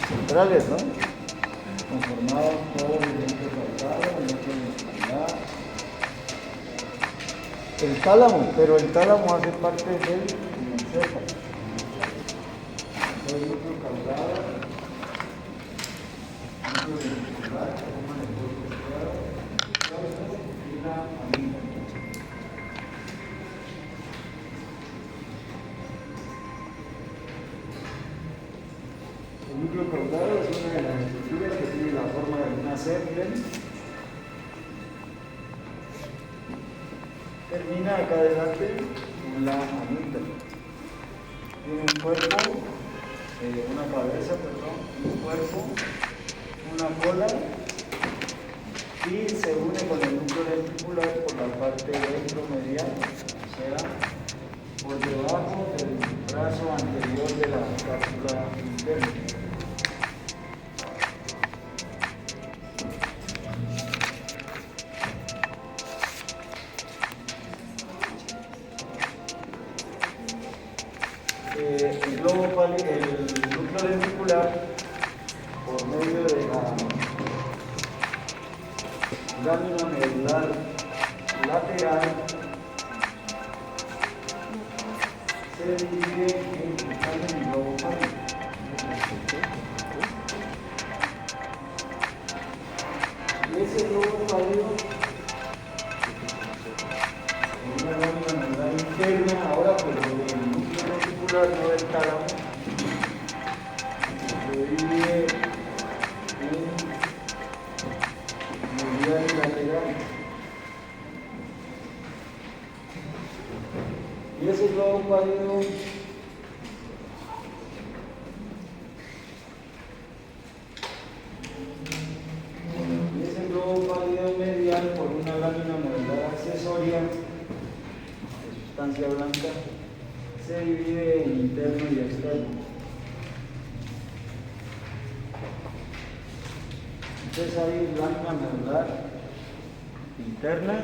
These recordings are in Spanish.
centrales, ¿no? Conformados por el núcleo caudado, el núcleo ventricular, el tálamo, pero el tálamo hace parte del encéfalo. El núcleo caudado, el núcleo ventricular, que forman el cuerpo estriado, y la amígdala. El núcleo caudado es una de las estructuras que tiene la forma de una serpiente. Termina acá adelante con la amígdala. Tiene un cuerpo, una cabeza, perdón, un cuerpo, una cola y se une con el núcleo ventricular por la parte ventromedial, o sea, por debajo del brazo anterior de la cápsula interna. El núcleo ventricular, por medio de la lámina medular lateral, se divide en el globo pálido. Y ese globo pálido, en una lámina medular interna, ahora pues el núcleo ventricular no del tálamo, se divide en medial y lateral. Y ese globo pálido medial por una lámina medular accesoria de sustancia blanca se divide en interno y externo. Entonces hay lámina medular interna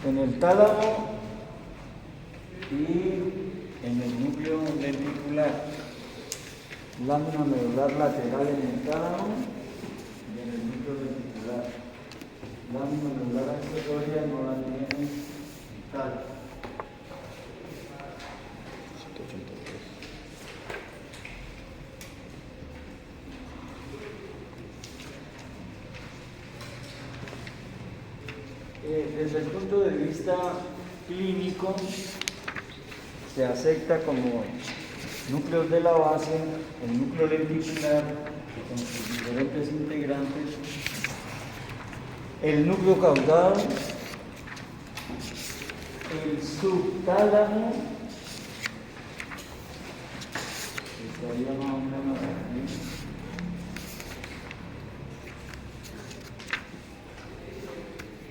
en el tálamo y en el núcleo ventricular. Lámina medular lateral en el tálamo y en el núcleo ventricular. Lámina medular accesoria no la tiene tal. Desde el punto de vista clínico, se acepta como núcleos de la base el núcleo lenticular con sus diferentes integrantes, el núcleo caudado, el subtálamo, que estaría más o menos aquí,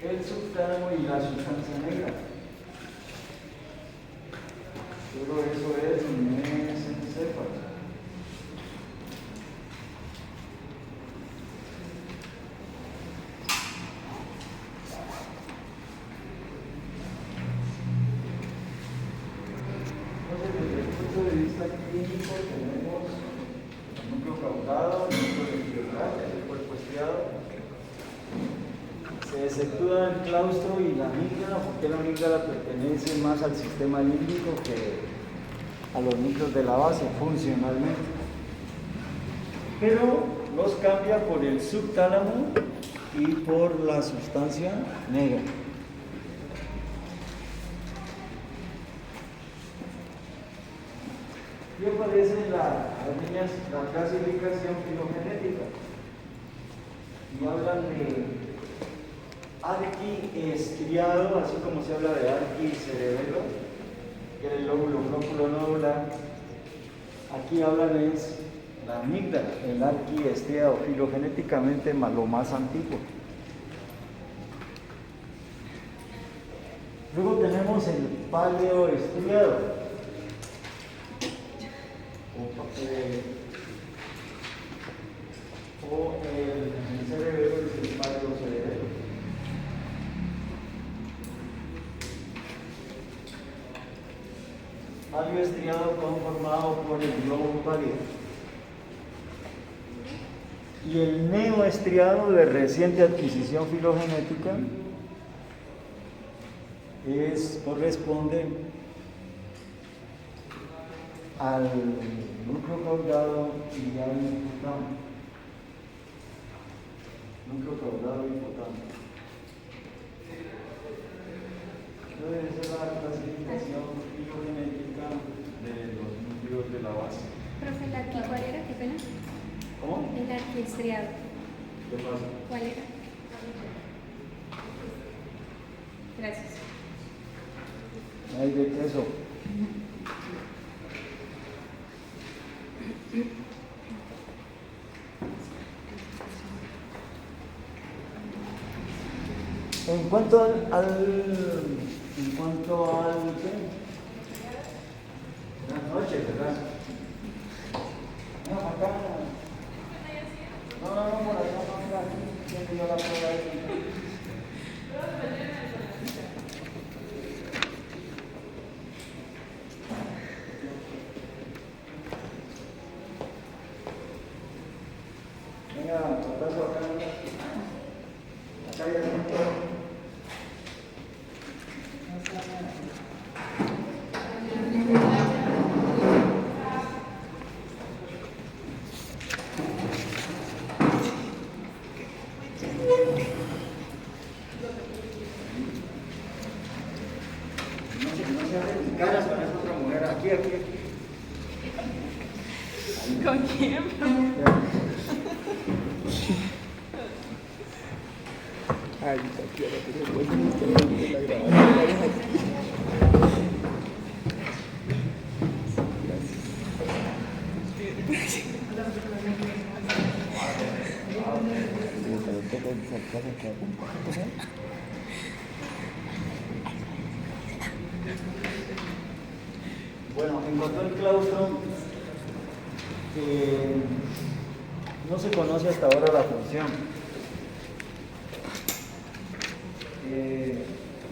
el subtálamo y la sustancia negra. Todo eso es mesencéfalo. Entonces, desde el punto de vista clínico, tenemos el núcleo caudado, el núcleo ventricular, el cuerpo estriado. Se exceptúa el claustro y la amígdala, porque la amígdala pertenece más al sistema límbico que a los núcleos de la base funcionalmente. Pero los cambia por el subtálamo y por la sustancia negra. Y aparece la clasificación filogenética. Y hablan de arquiestriado, así como se habla de arquicerebelo, que era el lóbulo flóculo-nodular. Aquí hablan es la amígdala, el arquiestriado, filogenéticamente lo más antiguo. Luego tenemos el paleoestriado, o el cerebelo es el paleocerebelo. Palio estriado conformado por el globo pálido. Y el neoestriado de reciente adquisición filogenética corresponde al núcleo caudado y al hipotálamo. Núcleo caudado y hipotálamo. Entonces, esa es la clasificación filogenética de los núcleos de la base. Profe, ¿el arqui cuál era? ¿Qué pena? ¿Cómo? El arquiestriado. ¿Qué pasa? ¿Cuál era? Gracias. Hay de queso. En cuanto al ¿qué? Buenas noches, ¿verdad? No, acá. No, por acá, no, mira, aquí tengo yo la prueba ahí. Venga, paso acá. Acá ya está. No se hacen caras con esa otra mujer. Aquí. ¿Con quién? Ay, Tatiana, pero bueno, la grabación. Bueno, encontró el claustro que no se conoce hasta ahora la función.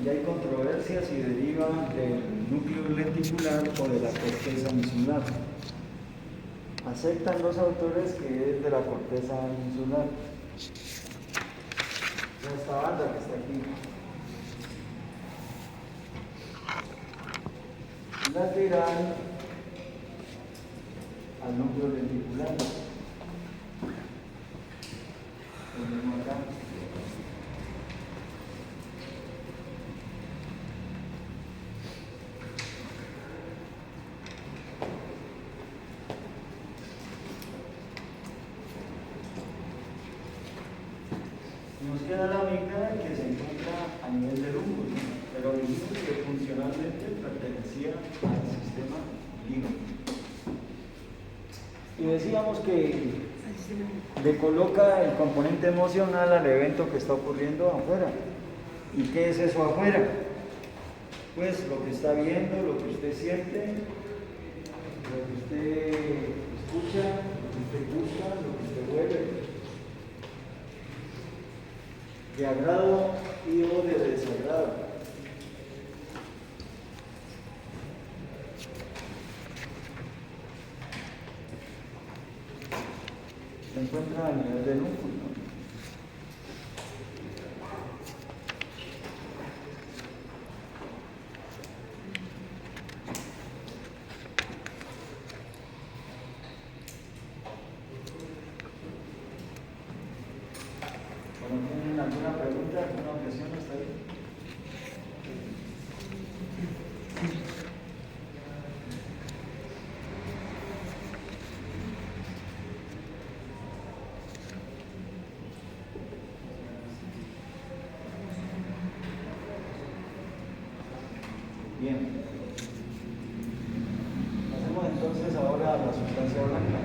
Y hay controversia si deriva del núcleo lenticular o de la corteza insular. Aceptan los autores que es de la corteza insular. Esta banda que está aquí. Lateral al núcleo lenticular. Lo mismo acá. Nos queda la amígdala que se encuentra a nivel del húmero, pero dijimos que funcionalmente pertenecía al sistema límbico. Y decíamos que le coloca el componente emocional al evento que está ocurriendo afuera. ¿Y qué es eso afuera? Pues lo que está viendo, lo que usted siente, lo que usted escucha, lo que usted gusta, lo que usted huele. De agrado y o de desagrado. Se encuentra a nivel del núcleo. ¿Tienen alguna pregunta, alguna objeción hasta ahí? Bien. Pasemos entonces ahora a la sustancia blanca.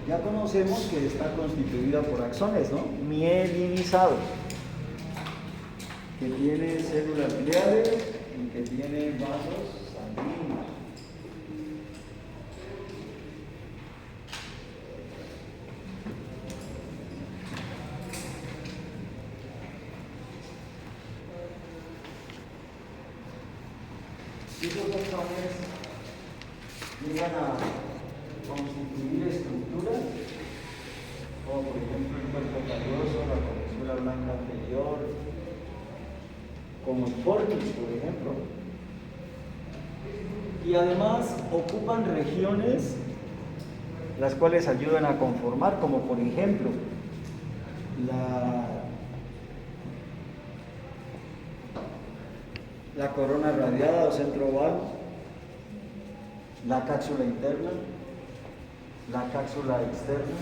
Ya conocemos que está constituida por axones, ¿no? Mielinizados, que tiene células gliales y que tiene vasos sanguíneos. Y esos axones llegan a constituir estructuras, como por ejemplo el cuerpo calloso, la comisura blanca anterior, como el fornix, por ejemplo. Y además ocupan regiones las cuales ayudan a conformar, como por ejemplo la corona radiada o centro oval, la cápsula interna, la cápsula externa,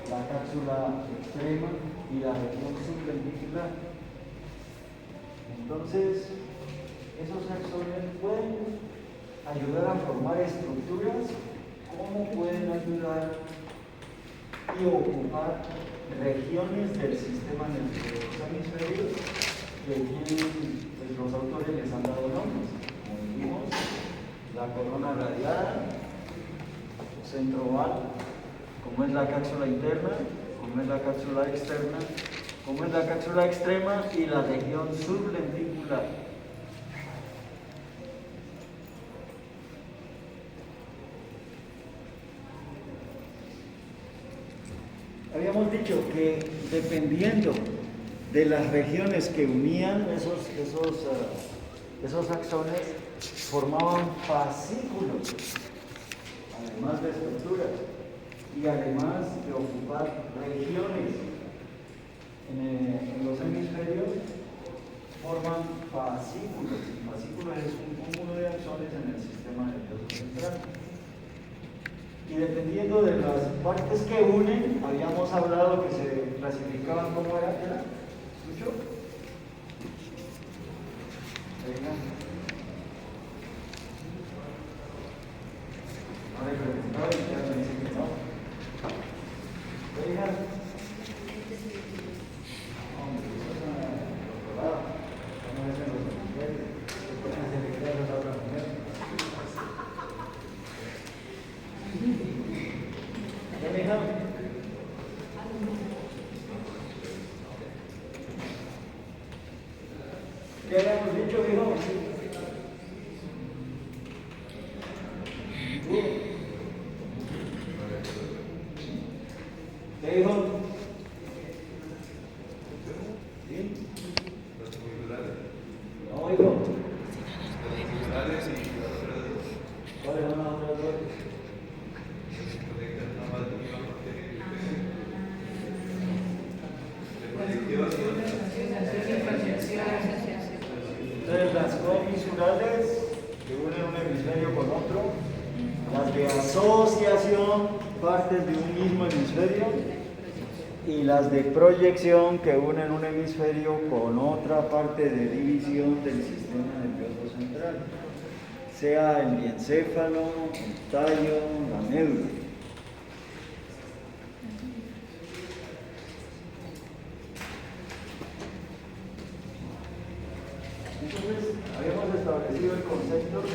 la cápsula extrema y la región subventricular. Entonces, esos axones pueden ayudar a formar estructuras, como pueden ayudar y ocupar regiones del sistema nervioso de los hemisferios que tienen, pues, los autores les han dado nombres, como dijimos, la corona radiada, centro oval, como es la cápsula interna, como es la cápsula externa, como es la cápsula extrema y la región sublenticular. Habíamos dicho que dependiendo de las regiones que unían esos axones, formaban fascículos, además de estructuras, y además de ocupar regiones en los hemisferios, forman fascículos. Fascículo es un cúmulo de axones en el sistema nervioso central. Y dependiendo de las partes que unen, habíamos hablado que se clasificaban como era. ¿Escucho? Venga. No le preguntaba y ya me dice que no. Venga. Hombre, eso es una doctorada. ¿Cómo dicen los mujeres? Se ponen a secretarios a otra mujer. ¿Qué habíamos dicho, hijo? ¿Qué hijo? ¿Sí? No, hijo. ¿Cuáles son las otras dos? Entonces, las comisurales que unen un hemisferio con otro, las de asociación, partes de un mismo hemisferio, y las de proyección que unen un hemisferio con otra parte de división del sistema nervioso central, sea el diencéfalo, el tallo, la médula. Entonces, habíamos establecido el concepto de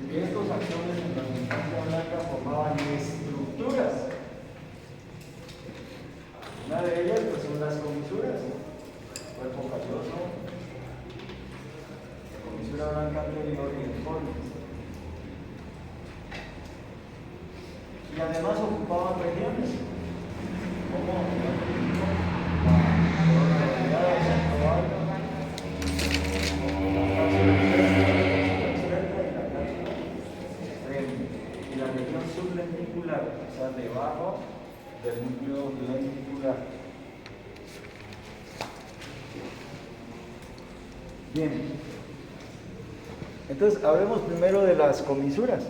que estos axones en la sustancia blanca formaban estructuras. Una de ellas pues son las comisuras, cuerpo calloso, la comisura blanca anterior y el fornix. Y además ocupaban regiones, como y la región sublenticular, o sea, debajo del núcleo lenticular. Bien, entonces hablemos primero de las comisuras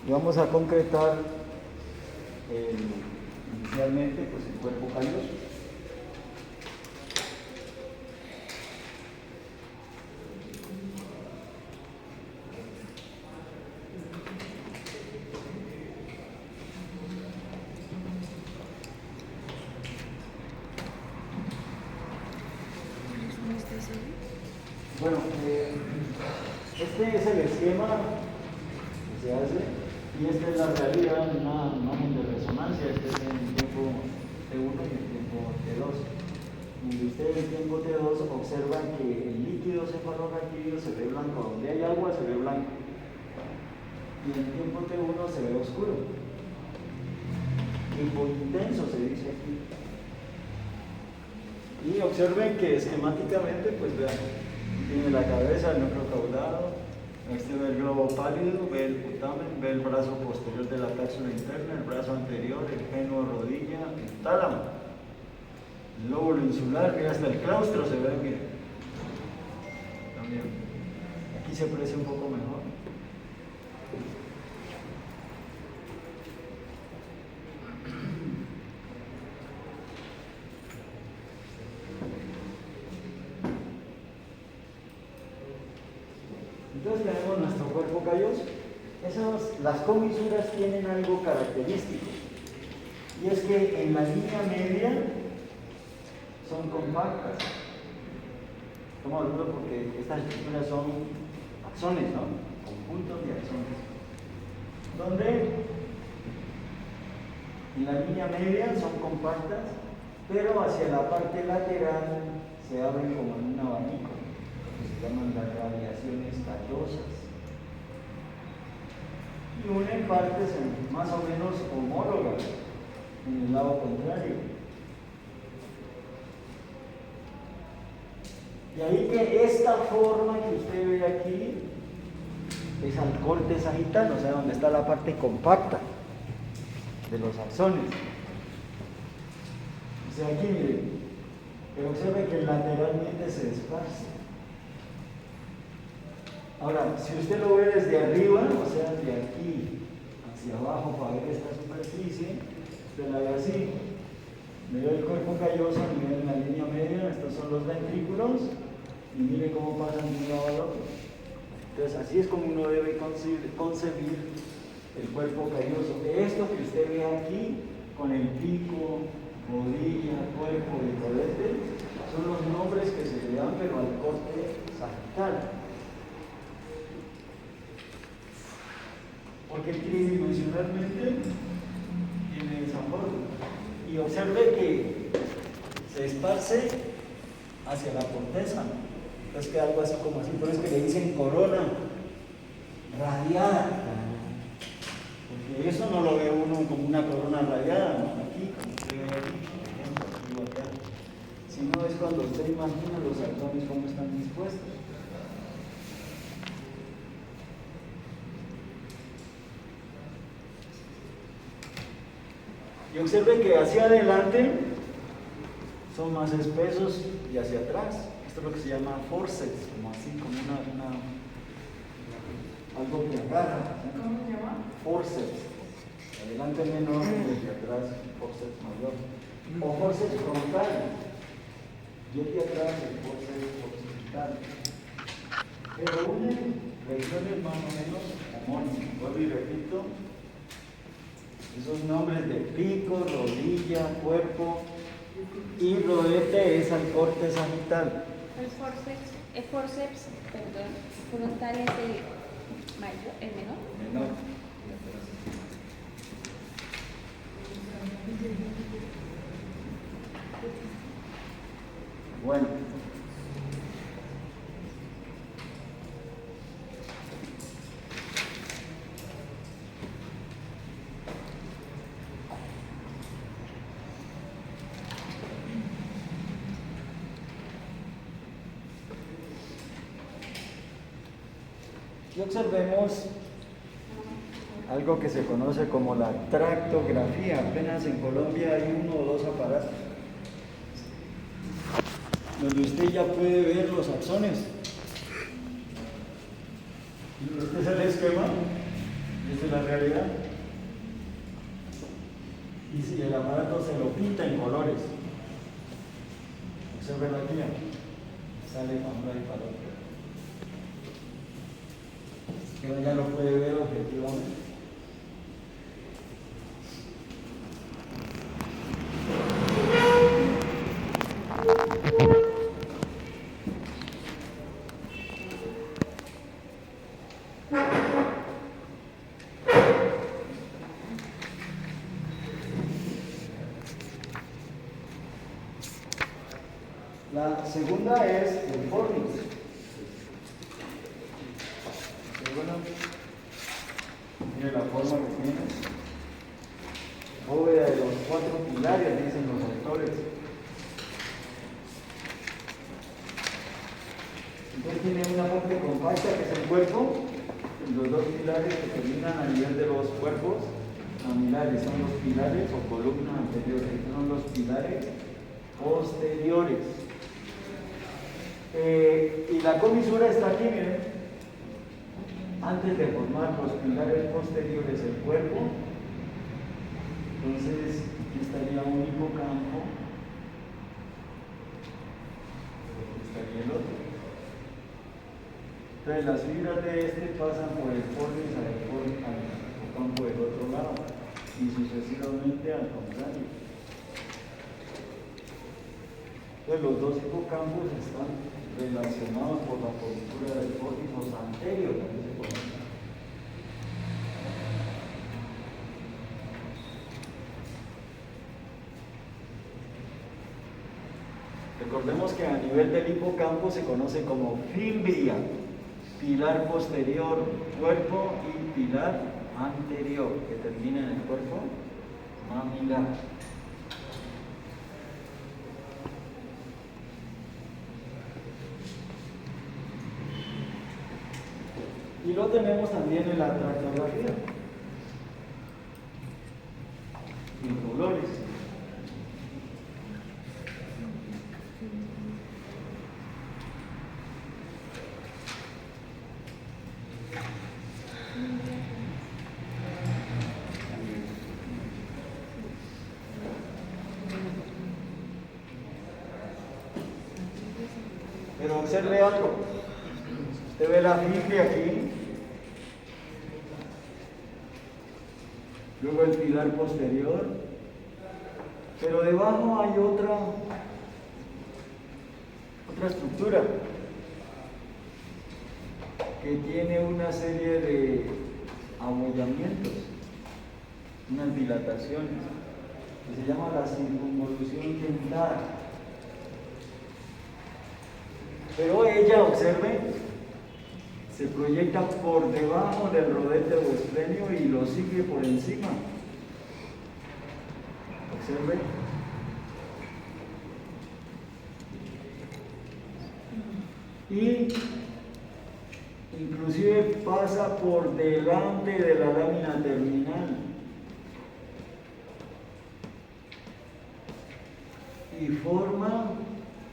y vamos a concretar inicialmente pues, el cuerpo calloso. Bueno, este es el esquema que se hace y esta es la realidad, una imagen de resonancia. Este es el tiempo T1 y el tiempo T2. Y ustedes en tiempo T2 observan que el líquido cefalorraquídeo se ve blanco, donde hay agua se ve blanco. Y en tiempo T1 se ve oscuro. Hipointenso se dice aquí. Y observen que esquemáticamente, pues vean, tiene la cabeza, el núcleo caudado, este ve el globo pálido, ve el putamen, ve el brazo posterior de la cápsula interna, el brazo anterior, el génuo, rodilla, el tálamo, el lóbulo insular, mira hasta el claustro se ve, mira. También. Aquí se aprecia un poco mejor. Entonces tenemos nuestro cuerpo calloso. Las comisuras tienen algo característico, y es que en la línea media son compactas. Estamos hablando porque estas estructuras son axones, ¿no? Conjuntos de axones. Donde en la línea media son compactas, pero hacia la parte lateral se abren como en un abanico. Se llaman las radiaciones callosas y unen partes más o menos homólogas en el lado contrario. Y ahí que esta forma que usted ve aquí es al corte sagital, o sea, donde está la parte compacta de los axones. O sea, aquí miren, pero observe que lateralmente se esparce. Ahora, si usted lo ve desde arriba, o sea, de aquí hacia abajo para ver esta superficie, usted la ve así. Mire el cuerpo calloso, mire en la línea media, estos son los ventrículos, y mire cómo pasan de un lado al otro. Entonces, así es como uno debe concebir el cuerpo calloso. Esto que usted ve aquí, con el pico, rodilla, cuerpo y rodete, son los nombres que se le dan, pero al corte sagital. Porque tridimensionalmente tiene esa forma. Y observe que se esparce hacia la corteza. Entonces queda algo así como así, por eso es que le dicen corona radiada. Porque eso no lo ve uno como una corona radiada, ¿no? Aquí, como usted ve aquí, por ejemplo, aquí o acá. Sino es cuando usted imagina los axones cómo están dispuestos. Y observen que hacia adelante son más espesos y hacia atrás. Esto es lo que se llama forceps, como así, como algo que agarra. ¿Cómo se llama? Forceps. Adelante menor y hacia atrás forceps mayor. O forceps frontal. Y aquí atrás el forceps occipital. Pero unen regiones más o menos homónimas. Vuelvo y repito. Esos nombres de pico, rodilla, cuerpo y rodete es al corte sagital. El forceps, perdón, frontal es el mayor, el menor. Menor. Bueno. Y observemos algo que se conoce como la tractografía. Apenas en Colombia hay 1 o 2 aparatos donde usted ya puede ver los axones. Y este es el esquema, esta es la realidad. Y si el aparato se lo pinta en colores, observen aquí, sale para un lado y para el otro. Que ya lo puede ver objetivamente. La segunda es el fornix. Bueno, mire la forma que tiene. Bóveda de los 4 pilares, dicen los autores. Entonces tiene una parte compacta que es el cuerpo, los 2 pilares que terminan a nivel de los cuerpos mamilares son los pilares o columnas anteriores, son los pilares posteriores. Y la comisura está aquí, miren. Antes de formar los pilares posteriores del cuerpo, entonces aquí estaría un hipocampo, aquí estaría el otro. Entonces las fibras de este pasan por el fornix al hipocampo del otro lado y sucesivamente al contrario. Entonces los 2 hipocampos están relacionados por la comisura del fornix anterior, también se conoce. Recordemos que a nivel del hipocampo se conoce como fimbria, pilar posterior, cuerpo, y pilar anterior, que termina en el cuerpo mamilar. Y lo tenemos también en la tractografía, en colores. Pero observe algo. Usted ve la Biblia aquí, luego el pilar posterior, pero debajo hay otra estructura que tiene una serie de abollamientos, unas dilataciones, que se llama la circunvolución dentada. Pero ella, observe, se proyecta por debajo del rodete o esplenio y lo sigue por encima. Observe. Y inclusive pasa por delante de la lámina terminal. Y forma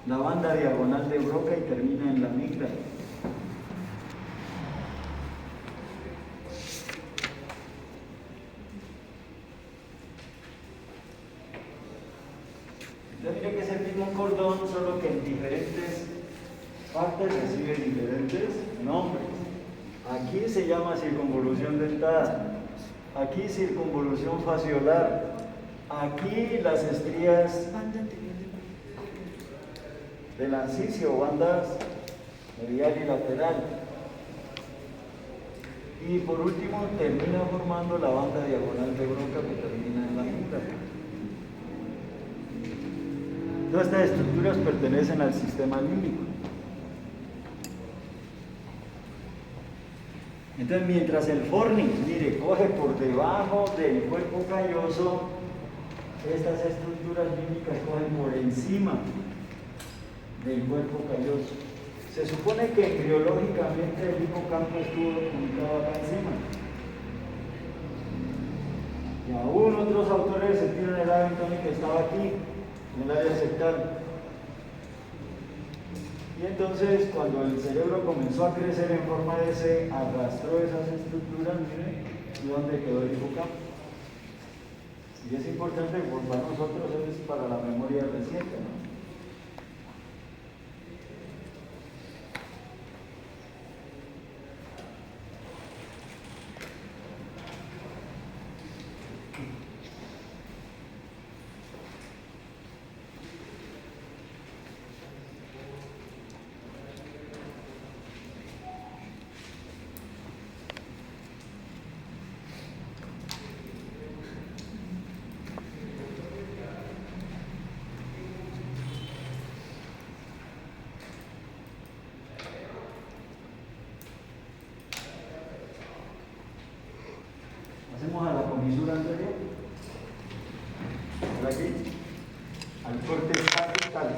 la banda diagonal de Broca y termina en la amígdala. Entonces mire que es el mismo cordón, solo que en diferentes partes recibe diferentes nombres. Aquí se llama circunvolución dentada, aquí circunvolución fasciolar, aquí las estrías del ansicio, bandas medial y lateral. Y por último termina formando la banda diagonal de Broca que termina en la amígdala. Todas estas estructuras pertenecen al sistema límbico. Entonces, mientras el fornix, mire, coge por debajo del cuerpo calloso, estas estructuras límbicas cogen por encima del cuerpo calloso. Se supone que embriológicamente el hipocampo estuvo ubicado acá encima. Y aún otros autores estiman el área que estaba aquí, en el área septal. Y entonces, cuando el cerebro comenzó a crecer en forma de C, arrastró esas estructuras, mire, y dónde quedó el hipocampo. Y es importante porque para nosotros es para la memoria reciente, ¿no? comisura anterior. ¿Por aquí? Al corte sagital.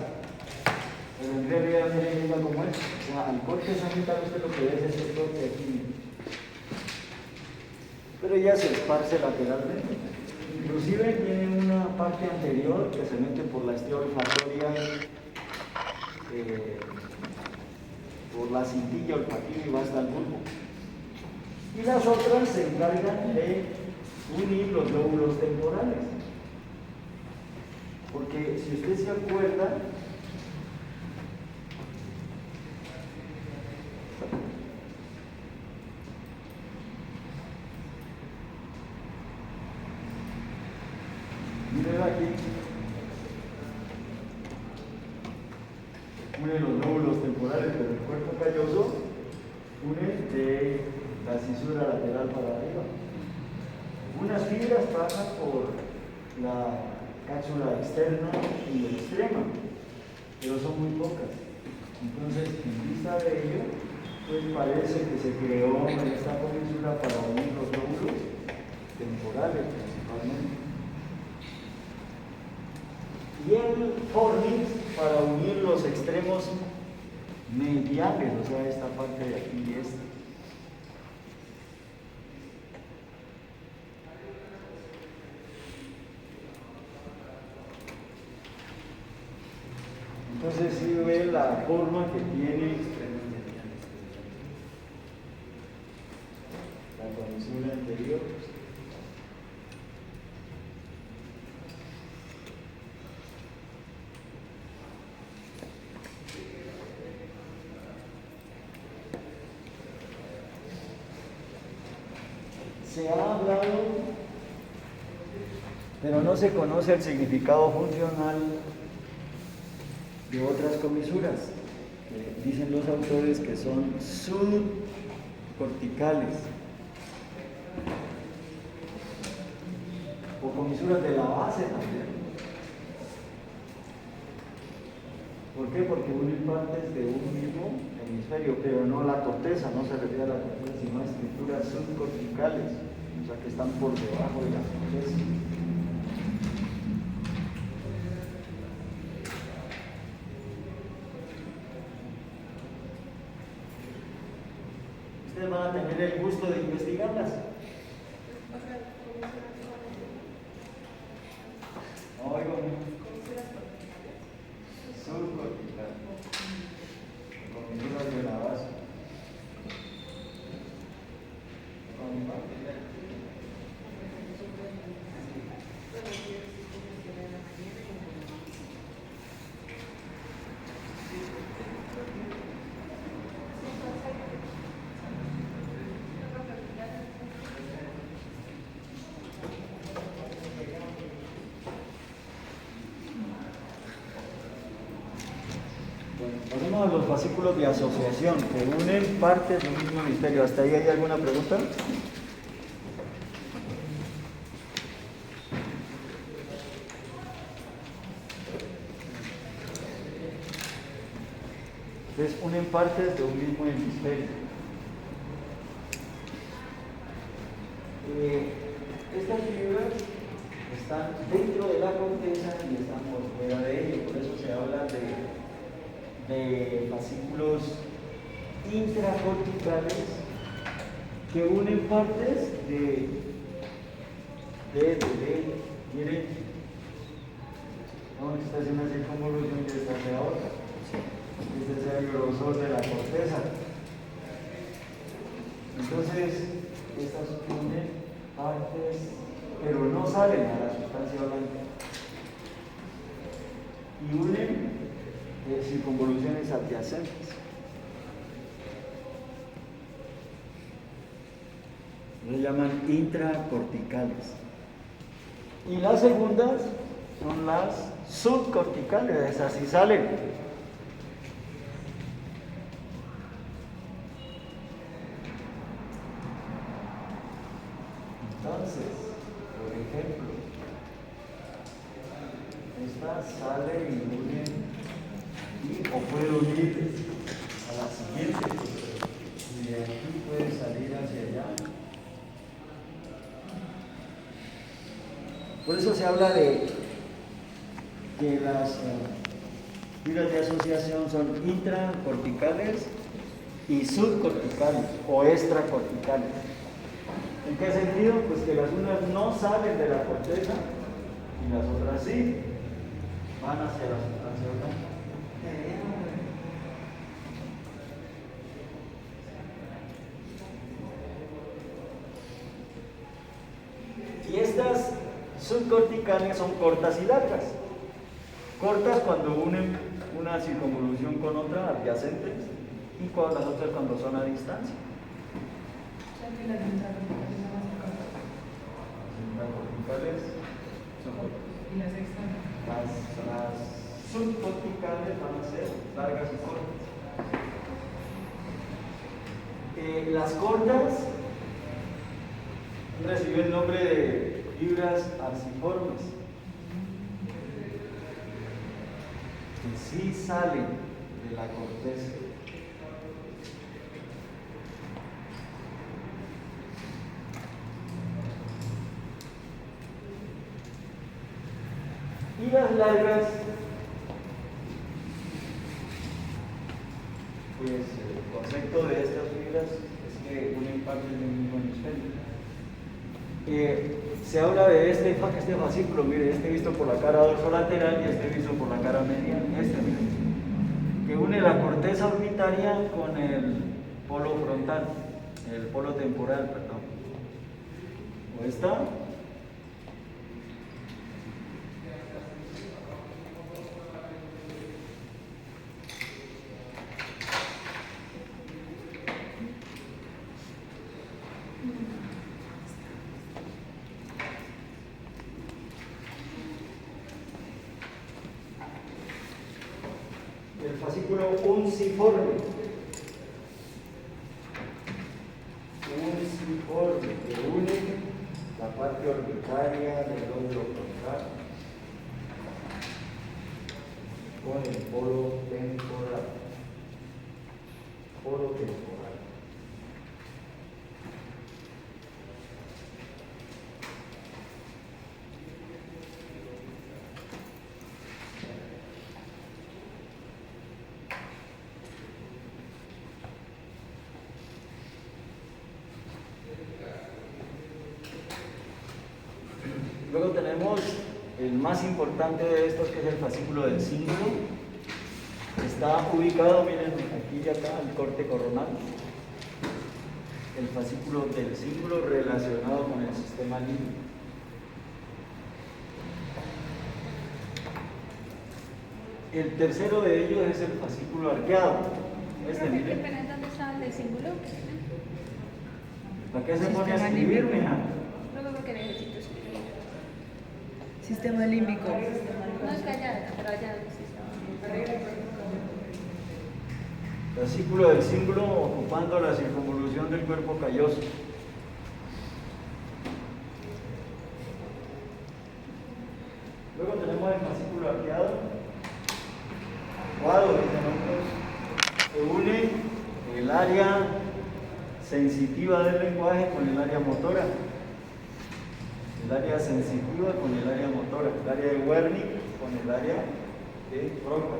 Pero en realidad miren cómo es. O sea, al corte sagital usted lo que ve es ese corte aquí. Pero ya se esparce lateralmente. Inclusive tiene una parte anterior que se mete por la estría olfatoria, por la cintilla olfativa y va hasta el bulbo. Y las otras se encargan de unir los lóbulos temporales. Porque si usted se acuerda, miren aquí, une los lóbulos temporales, pero el cuerpo calloso une de la cisura lateral para arriba. Unas fibras pasan por la cápsula externa y extrema, pero son muy pocas. Entonces, en vista de ello, pues parece que se creó esta comisura para unir los lóbulos temporales principalmente. Y el fornix para unir los extremos mediales, o sea, esta parte de aquí y esta. Entonces, si ve la forma que tiene la comisura anterior. Se ha hablado, pero no se conoce el significado funcional de otras comisuras. Dicen los autores que son subcorticales o comisuras de la base también. ¿Por qué? Porque unen partes de un mismo hemisferio, pero no la corteza, no se refiere a la corteza, sino a estructuras subcorticales, o sea que están por debajo de la corteza. Ustedes van a tener el gusto de investigarlas. Oigo, subcortical, comisuras de la base. Pasemos a los fascículos de asociación que unen partes del mismo hemisferio. ¿Hasta ahí hay alguna pregunta? Entonces unen partes de un mismo hemisferio. Estas fibras están dentro de la corteza y están por fuera de ella, por eso se habla de fascículos intracorticales que unen partes de miren, no, esta es una circunvolución que esta es la otra, este es el grosor de la corteza. Entonces estas unen partes, pero no salen a la sustancia blanca y unen circunvoluciones adyacentes. Se llaman intracorticales. Y las segundas son las subcorticales, esas sí salen. Entonces, por ejemplo, esta sale y une o puede unir a la siguiente y de aquí puede salir hacia allá Por eso se habla de que las fibras de asociación son intracorticales y subcorticales o extracorticales. ¿En qué sentido? Pues que las unas no salen de la corteza y las otras sí van hacia la sustancia orgánica. Y estas subcorticales son cortas y largas. Cortas cuando unen una circunvolución con otra adyacentes y las otras cuando son a distancia. Las intracorticales son cortas. ¿Y las externas? Las subcorticales van a ser largas y cortas. Las cortas reciben el nombre de fibras arciformes, que sí salen de la corteza. Y las largas, pues el concepto de estas fibras es que unen partes del mismo hemisferio. Se habla de este fascículo, mire, este visto por la cara dorsolateral y este visto por la cara medial, mire, que une la corteza orbitaria con el polo frontal, el polo temporal, perdón. ¿O está? El fascículo unciforme. Unciforme, que une la parte orbitaria del lóbulo frontal con el polo temporal. Polo temporal. Luego tenemos el más importante de estos, que es el fascículo del cíngulo. Está ubicado, miren, aquí y acá, el corte coronal. El fascículo del cíngulo relacionado con el sistema límbico. El tercero de ellos es el fascículo arqueado. Miren. ¿Dónde está el símbolo? ¿Para qué se pone a escribir, mija? Luego porque necesito escribir. Sistema límbico. No es callada, pero allá sistema. Fascículo del cíngulo ocupando la circunvolución del cuerpo calloso. Luego tenemos el fascículo arqueado, aguado, que une el área sensitiva del lenguaje con el área motora. El área sensitiva con el área motora, el área de Wernicke con el área de Broca.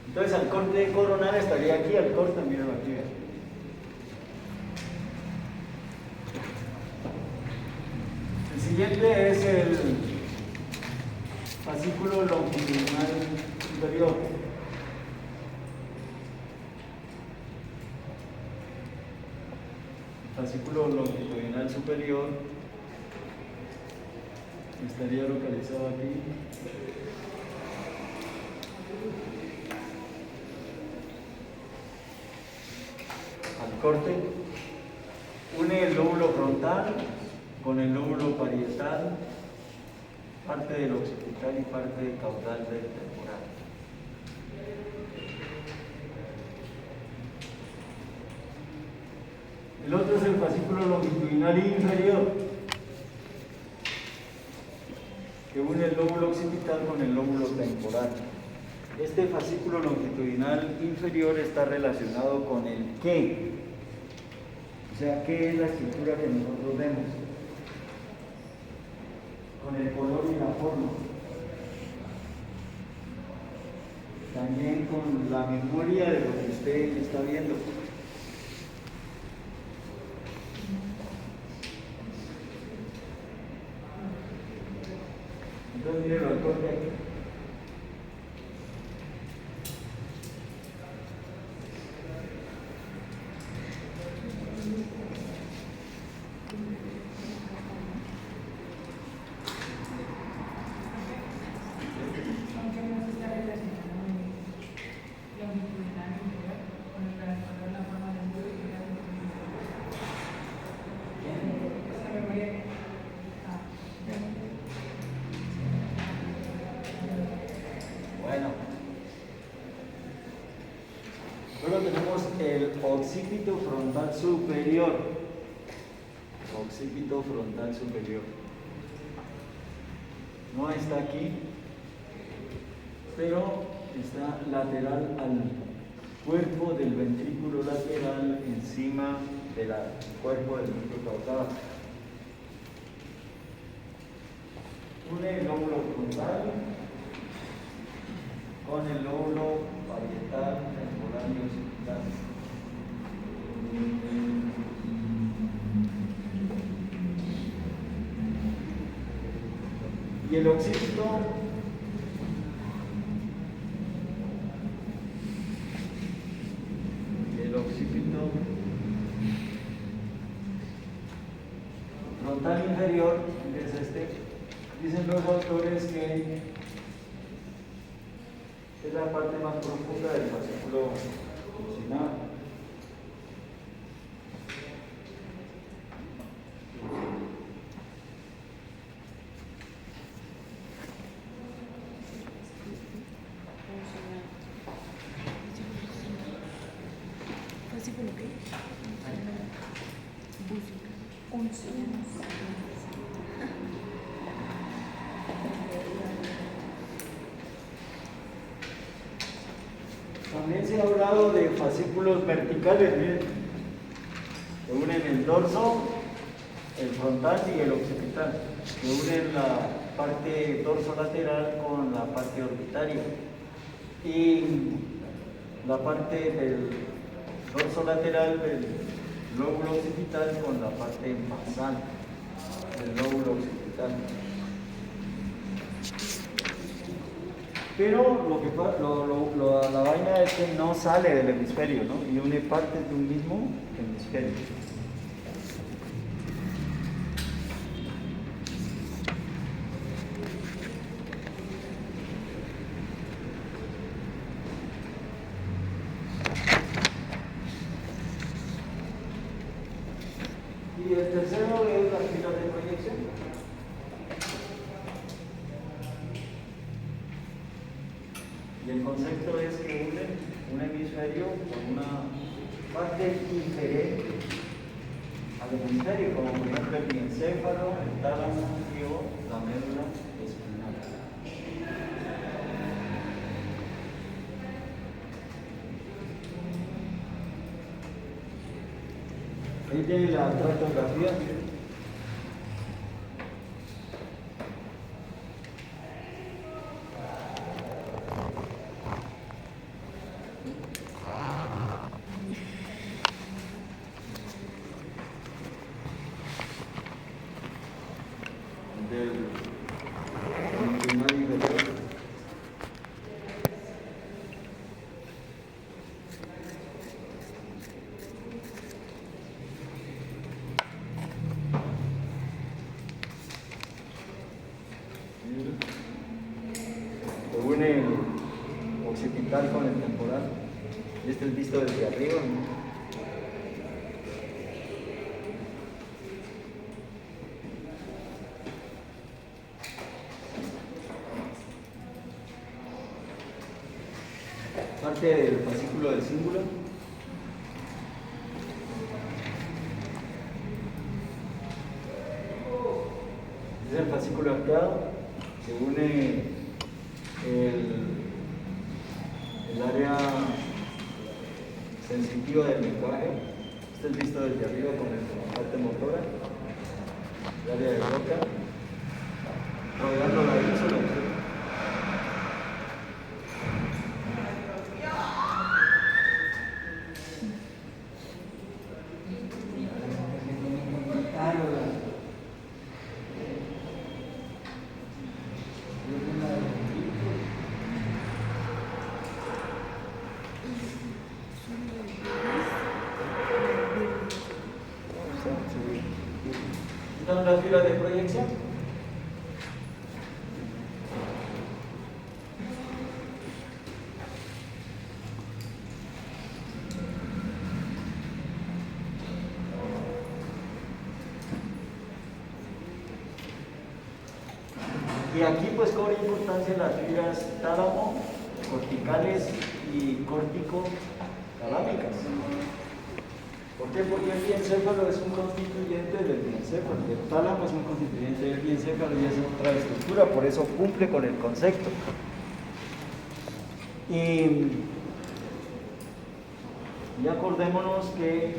Entonces al corte coronal estaría aquí, al corte, mírenlo aquí. El siguiente es el fascículo longitudinal superior. Fascículo longitudinal superior estaría localizado aquí. Al corte, une el lóbulo frontal con el lóbulo parietal, parte del occipital y parte del caudal del temporal. El otro es el fascículo longitudinal inferior, que une el lóbulo occipital con el lóbulo temporal. Este fascículo longitudinal inferior está relacionado con el qué. O sea, ¿qué es la estructura que nosotros vemos? Con el color y la forma. También con la memoria de lo que usted está viendo. Entonces, mire lo corte aquí. Bueno, luego tenemos el occipito frontal superior. Occipito frontal superior. No está aquí, pero está lateral al cuerpo del ventrículo lateral, encima del cuerpo del núcleo caudal. Une el lóbulo frontal con el lóbulo parietal, temporal y occipital. Y el occipito frontal inferior, que es este, dicen los autores que es la parte más profunda del fascículo sinal. ¿Fascículo qué? También se ha hablado de fascículos verticales, miren, que unen el dorso, el frontal y el occipital, que unen la parte dorsolateral con la parte orbitaria, y la parte del dorsolateral del lóbulo occipital con la parte basal del lóbulo occipital. Pero la vaina es que no sale del hemisferio, ¿no? Y une partes de un mismo hemisferio. Y el tercero es la fila de proyección. Y el concepto es que une un hemisferio con una parte diferente al hemisferio, como por ejemplo el diencéfalo, el tálamo y la médula espinal. Ahí tiene la tractografía. Une el occipital con el temporal. Este es visto desde arriba, ¿no? Parte del fascículo del cíngulo. Es el fascículo arqueado, se une el área sensitiva del lenguaje, Este es visto desde arriba con la parte motora, el área de boca, rodeando la ínsula. ¿Están las filas de proyección? Y aquí pues cobra importancia las fibras tálamo, corticales y córtico-talámicas. ¿Por qué? Porque el diencéfalo es un constituyente del diencéfalo, el tálamo es un constituyente del diencéfalo y es otra estructura, por eso cumple con el concepto. Y acordémonos que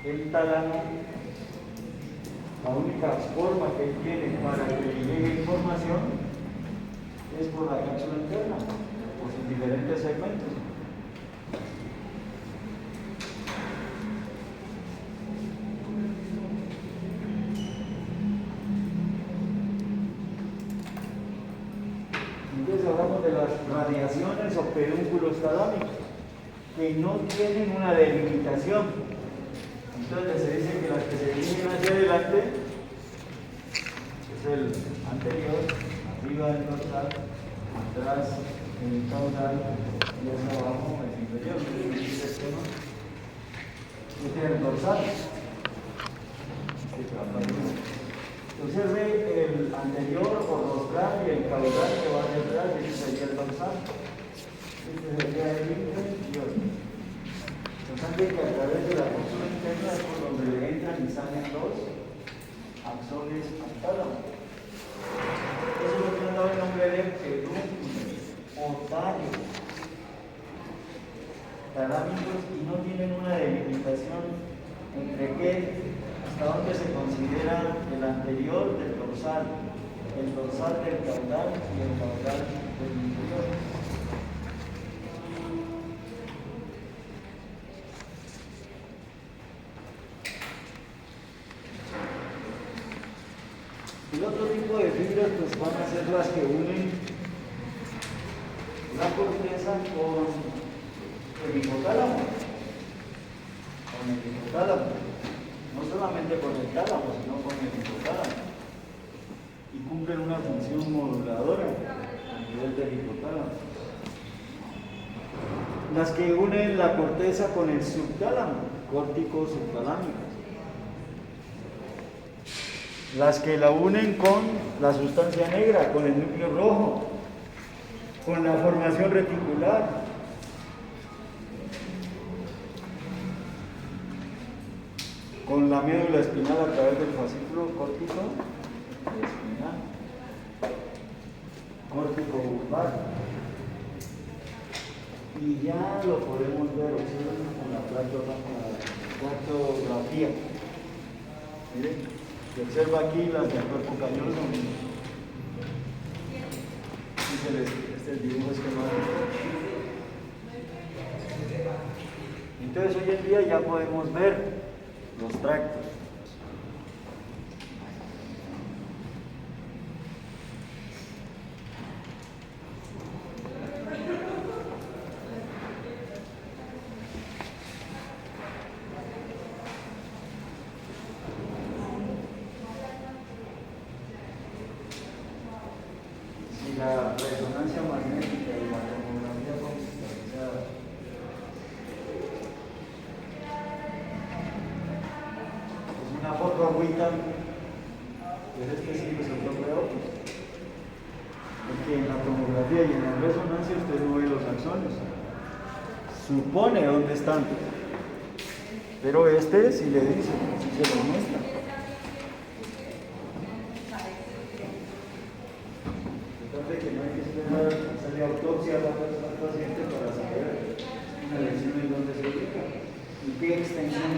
el tálamo, la única forma que tiene para que le llegue información es por la cápsula interna, por sus diferentes segmentos. Entonces hablamos de las radiaciones o pedúnculos talámicos, que no tienen una delimitación. Entonces se dice que las que se dirigen hacia adelante es el anterior, arriba el dorsal, atrás el caudal y hacia abajo el inferior. Este es el dorsal. Observe el anterior o rostral y el caudal que va hacia atrás, y este sería el dorsal. Este sería el inferior. Importante que a través de la cápsula interna es por donde le entran y salen los axones al tálamo. Eso es lo que nos da el nombre de pedúnculos o tallos talámicos y no tienen una delimitación entre qué, hasta dónde se considera el anterior del dorsal, el dorsal del caudal y el caudal del inferior. El otro tipo de fibras pues van a ser las que unen la corteza con el hipotálamo. No solamente con el tálamo, sino con el hipotálamo. Y cumplen una función moduladora a nivel del hipotálamo. Las que unen la corteza con el subtálamo, córtico subtalámico. Las que la unen con la sustancia negra, con el núcleo rojo, con la formación reticular. Con la médula espinal a través del fascículo córtico espinal, córtico bulbar. Y ya lo podemos ver, observen con la plastrografía. Miren. Se observa aquí las del cuerpo calloso. Este es el dibujo esquemático. Entonces hoy en día ya podemos ver los tractos. La resonancia magnética y la tomografía computarizada es una foto agüita, pero este sí es el toque óptico, porque en la tomografía y en la resonancia usted no ve los axones, supone dónde están, pero este sí le dice, sí se lo muestra. Que no hay que esperar hacerle autopsia al paciente para saber una lesión en dónde se ubica y qué extensión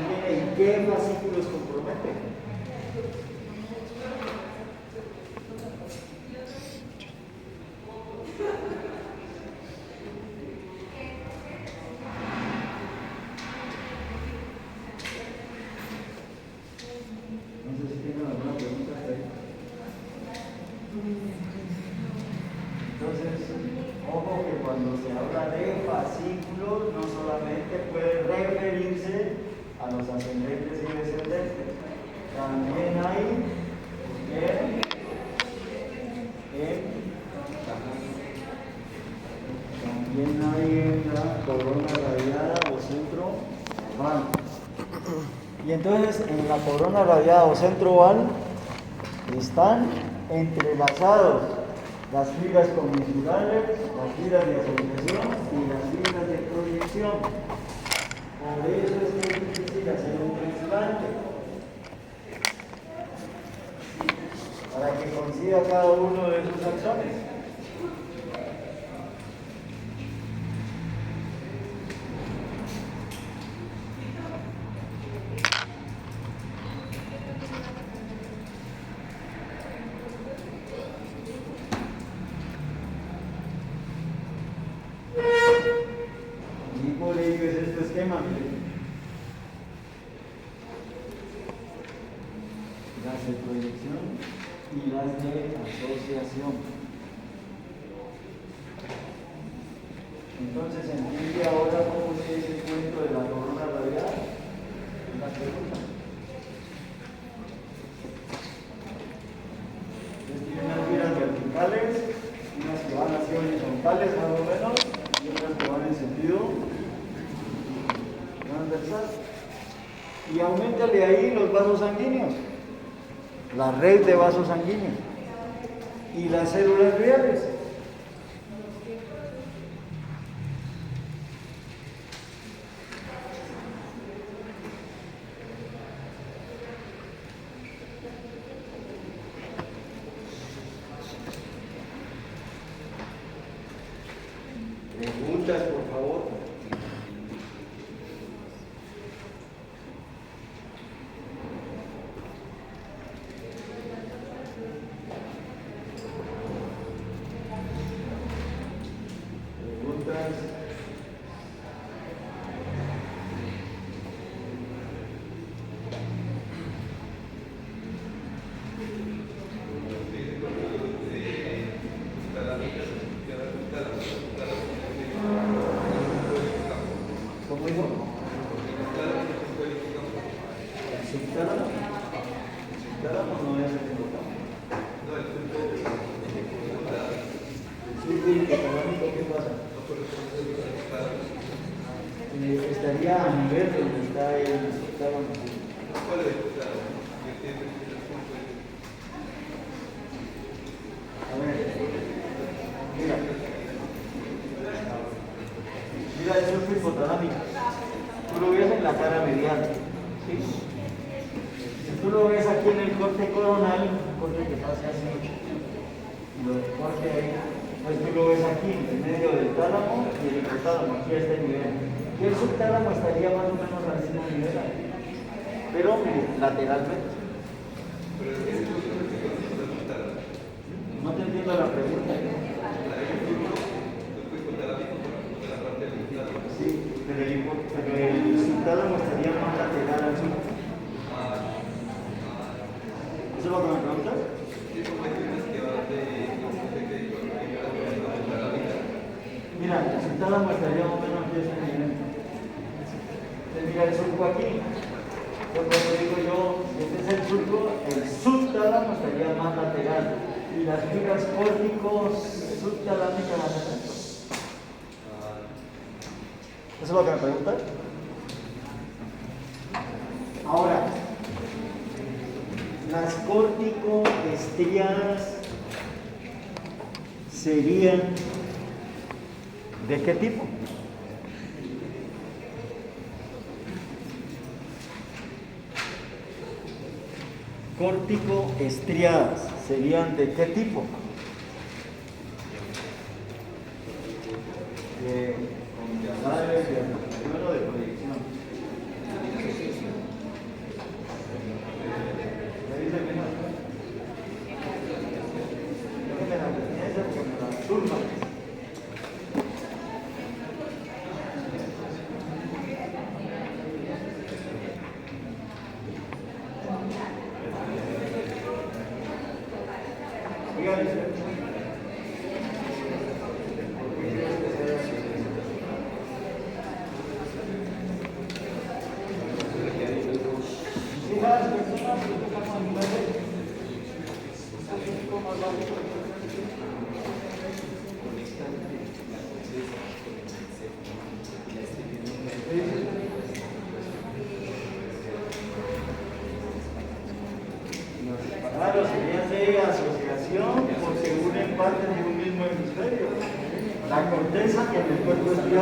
normalmente. No sé si tienen alguna pregunta hasta ahí. Entonces, ojo que cuando se habla de fascículos, no solamente puede referirse a los ascendentes y descendentes, también hay en la corona radiada o centro oval. Y entonces en la corona radiada o centro oval están entrelazados las fibras comisurales, las fibras de asociación y las fibras de proyección. Por eso es que es difícil hacer un trasplante, para que coincida cada uno de esos axones. Y por ello es este esquema, miren. Las de proyección y las de asociación. Entonces, ¿entiende ahora cómo se dice el cuento de la corona radial? Una pregunta. Entonces, tiene unas fibras verticales, unas que van hacia horizontales más o menos, y otras que van en sentido transversal. Y auméntale ahí los vasos sanguíneos, la red de vasos sanguíneos y las células gliales. Preguntas, por favor. Preguntas. ¿Cómo digo? El subtálamo. El subtálamo no es el hipotálamo. El subhipotálamo, ¿qué pasa? Estaría a nivel donde está el subtálamo. A ver, mira. Mira, eso es hipotalámico. Tú lo ves en la cara medial. ¿Sí? Si tú lo ves aquí en el corte coronal, un corte que pasa así, y lo corte ahí, pues tú lo ves aquí, en medio del tálamo y el hipotálamo, aquí a este nivel. Y el subtálamo estaría más o menos al mismo nivel ahí, pero lateralmente. No te entiendo la pregunta. Sí, pero el subtálamo estaría más lateral al sur. ¿Eso es lo que me preguntas? Mira, el subtálamo estaría más o menos aquí a este nivel. Entonces, mira el surco aquí. Entonces, cuando digo yo, este es el surco, el subtálamo estaría más lateral. Y las fibras córticos subtalámicas van a ser. ¿Eso es lo que me preguntan? Ahora, las córtico-estriadas serían ¿de qué tipo? Córtico-estriadas serían ¿de qué tipo? Bueno, de proyección.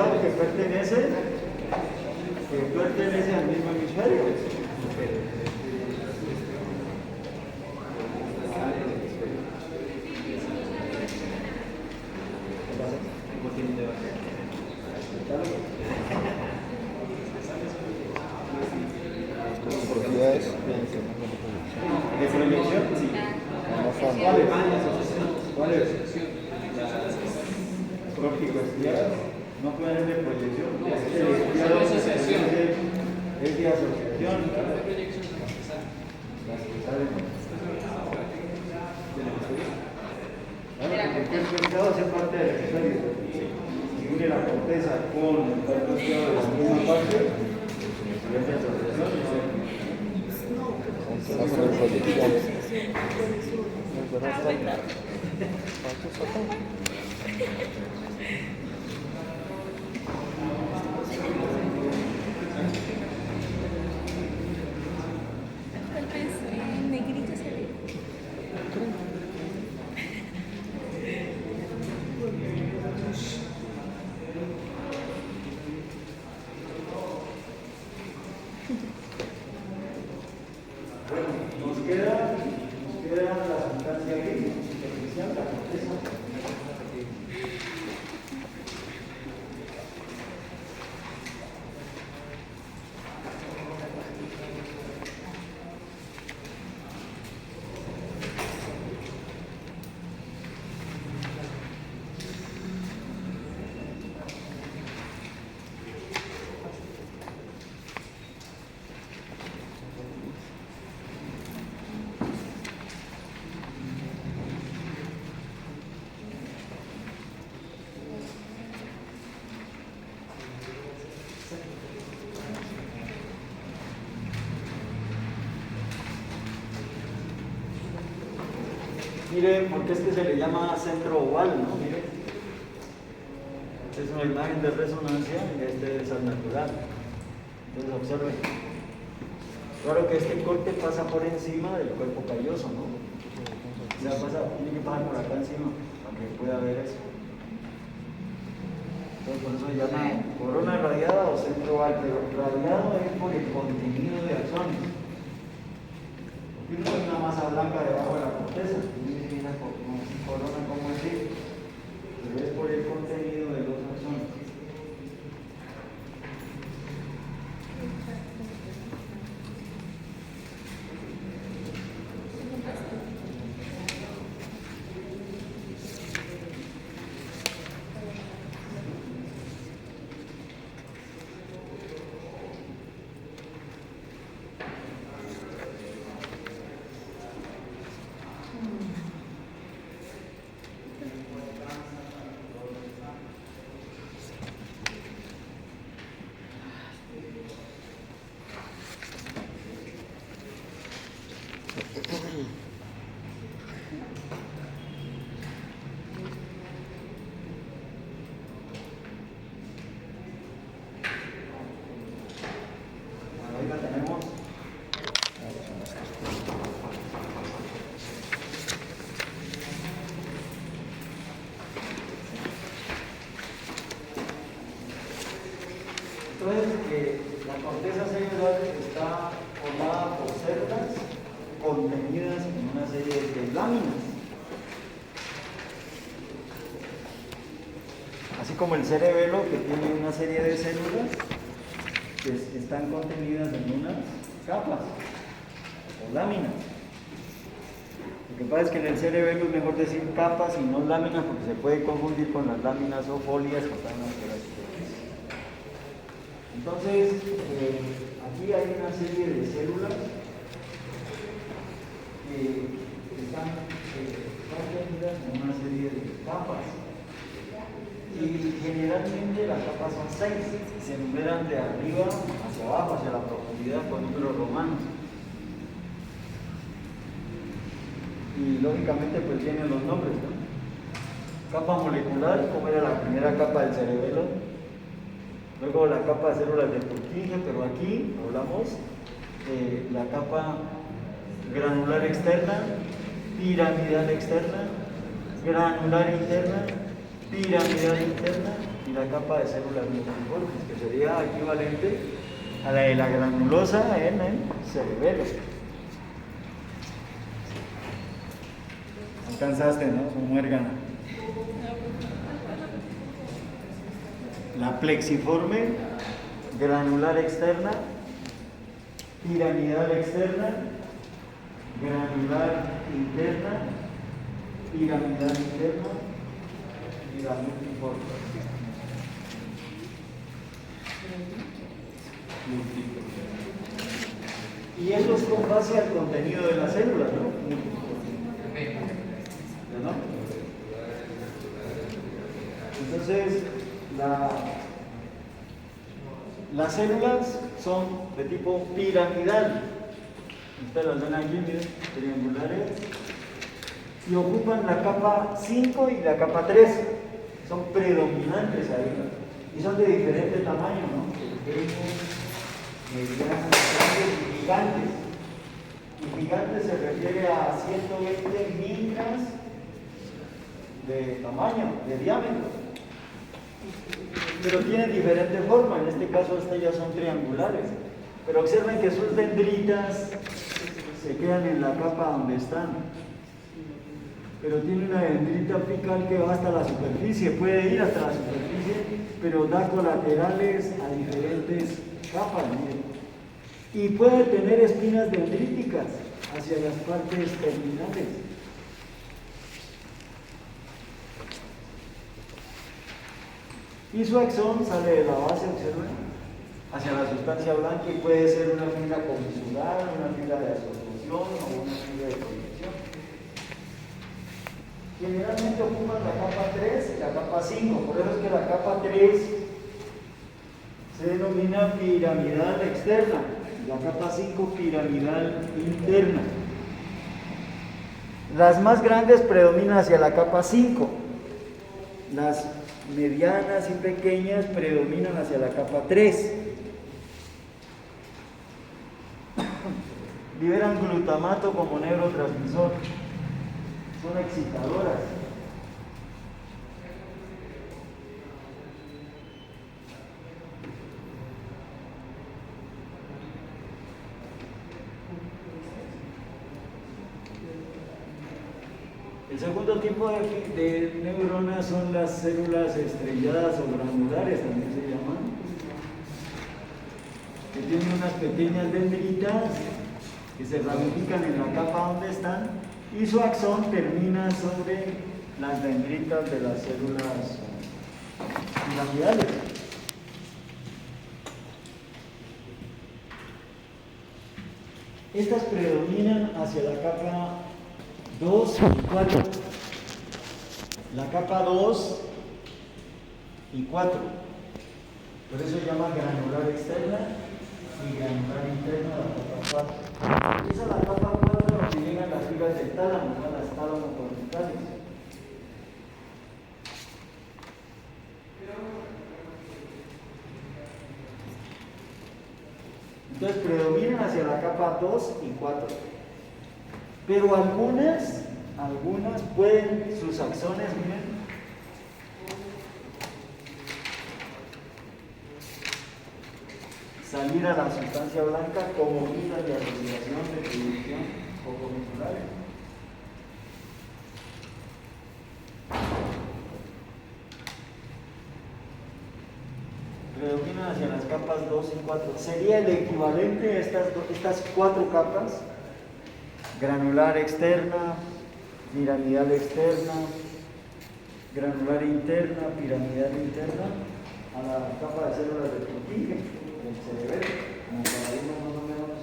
claro que pertenece al mismo hemisferio. Las propiedades ¿De proyección? Sí. ¿Cuáles? Corticostriadas no pueden ser de proyección. Es de asociación. Las que salen. Porque el pescado hace parte del hemisferio. Si une la corteza con el corticostriado de la misma parte, es de asociación. hacen el proyección. ¿Cuántos sacan? Tal vez en negrito se ve. Nos queda la sustancia gris, superficial, la corteza. Miren, porque este se le llama centro oval, ¿no? Miren. Esta es una imagen de resonancia y este es al natural. Entonces observen. Claro que este corte pasa por encima del cuerpo calloso, ¿no? O sea, tiene que pasar por acá encima para que pueda ver eso. Entonces por eso se llama corona radiada o centro oval, pero radiado es por el contenido de axones. Porque uno hay una masa blanca debajo de la corteza. Corona como así, pero es por el contenido de los axones. Ahí la tenemos. Entonces, la corteza cerebral está formada por células contenidas en una serie de láminas. Así como el cerebelo, que tiene una serie de células que están contenidas en unas capas o láminas. Lo que pasa es que en el cerebelo es mejor decir capas y no láminas porque se puede confundir con las láminas o folias que están en la superficie. Entonces, aquí hay una serie de células que están contenidas en una serie de capas. Y generalmente las capas son 6, se enumeran de arriba hacia abajo, hacia la profundidad con números romanos. Y lógicamente pues tienen los nombres, ¿no? Capa molecular, como era la primera capa del cerebelo. Luego la capa de células de Purkinje, pero aquí hablamos de la capa granular externa, piramidal externa, granular interna, piramidal interna y la capa de células multiformes, que sería equivalente a la de la granulosa en el cerebelo. Alcanzaste, ¿no? Como muérgana. La plexiforme, granular externa, piramidal externa, granular interna, piramidal interna y la multiforme. Y eso es con base al contenido de la célula, ¿no? ¿No? Entonces, las células son de tipo piramidal. Ustedes las ven aquí, miren, triangulares. Y ocupan la capa 5 y la capa 3. Son predominantes ahí. Y son de diferente tamaño, ¿no? Pequeños, medianos, grandes y gigantes. Y gigante se refiere a 120 micras de tamaño, de diámetro. Pero tienen diferente forma, en este caso estas ya son triangulares. Pero observen que sus dendritas se quedan en la capa donde están. Pero tiene una dendrita apical que va hasta la superficie, puede ir hasta la superficie, pero da colaterales a diferentes capas. Miren. Y puede tener espinas dendríticas hacia las partes terminales. Y su axón sale de la base, observen, hacia la sustancia blanca y puede ser una fibra comisural, una fibra de asociación o una fibra de proyección. Generalmente ocupan la capa 3 y la capa 5, por eso es que la capa 3 se denomina piramidal externa y la capa 5 piramidal interna. Las más grandes predominan hacia la capa 5, las medianas y pequeñas predominan hacia la capa 3. Liberan glutamato como neurotransmisor. Son excitadoras. El segundo tipo de neuronas son las células estrelladas o granulares, también se llaman, que tienen unas pequeñas dendritas que se ramifican en la capa donde están y su axón termina sobre las dendritas de las células piramidales. Estas predominan hacia la capa 2 y 4. La capa 2 y 4. Por eso se llama granular externa y granular interna la capa 4. Esa es la capa 4 donde llegan las fibras del tálamo, las tálamo corticales. Entonces predominan hacia la capa 2 y 4. Pero algunas pueden, sus axones, miren, salir a la sustancia blanca como filas de asociación de proyección o comensulares. Predominan hacia las capas 2 y 4. Sería el equivalente a estas 4 capas: granular externa, piramidal externa, granular interna, piramidal interna, a la capa de células de Purkinje, del cerebelo, como para irnos más o menos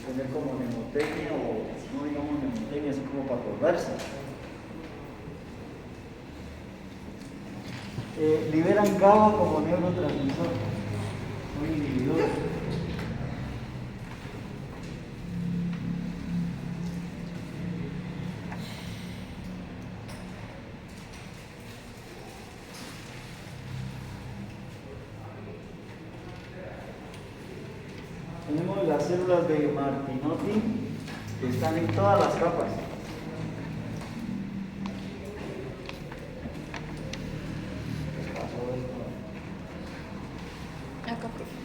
tener como mnemotecnia, o no digamos mnemotecnia, así como para acordarse. Liberan GABA como neurotransmisor, son inhibidores. Tenemos las células de Martinotti que están en todas las capas. Acá, profe.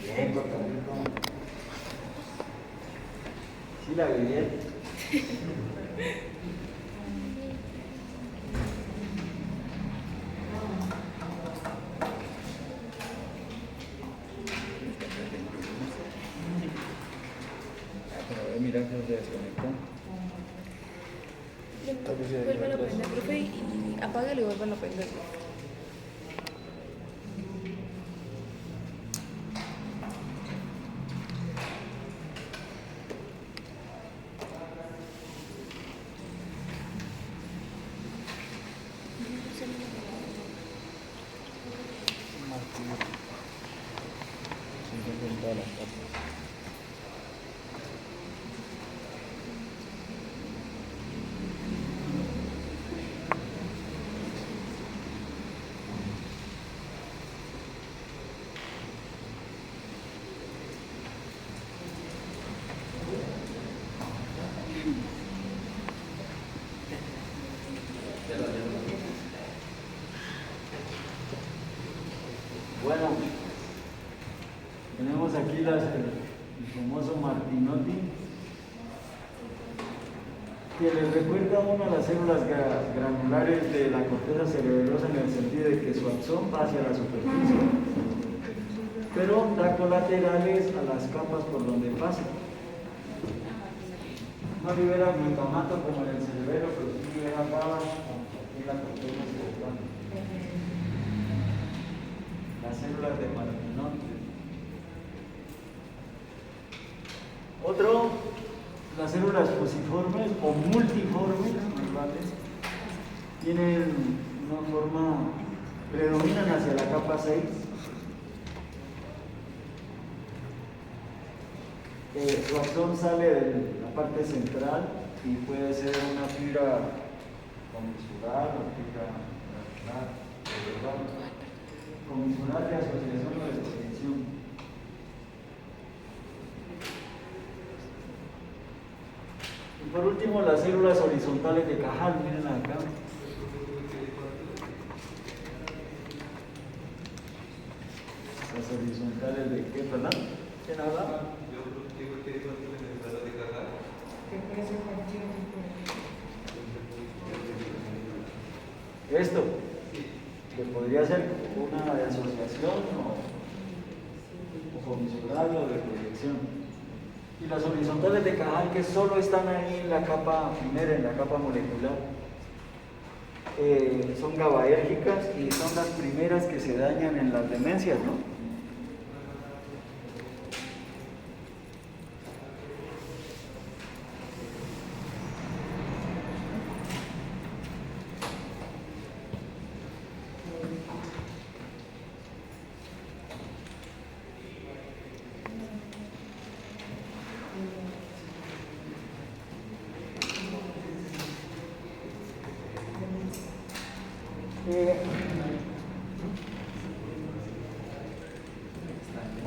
Bien, cortadito. Sí, la vi bien. Mira que se desconectó. Vuelvan a prender, profe, y apágalo y vuelvan a prender. Bueno, tenemos aquí el famoso Martinotti, que les recuerda a uno las células granulares de la corteza cerebelosa en el sentido de que su axón va hacia la superficie, pero da colaterales a las capas por donde pasa. No libera glutamato como en el cerebelo, pero sí libera GABA en la corteza cerebral. Las células de Martinotti. Otro, las células fusiformes o multiformes, tienen una forma, predominan hacia la capa 6. Su axón sale de la parte central y puede ser una fibra comisural o fibra granular, comisural de asociación o de extensión. Y por último, las células horizontales de Cajal, miren acá. Las horizontales de qué, perdón? ¿Quién habla? Esto, que podría ser una de asociación o comisural o de proyección. Y las horizontales de Cajal, que solo están ahí en la capa primera, en la capa molecular, son GABAérgicas y son las primeras que se dañan en las demencias, ¿no?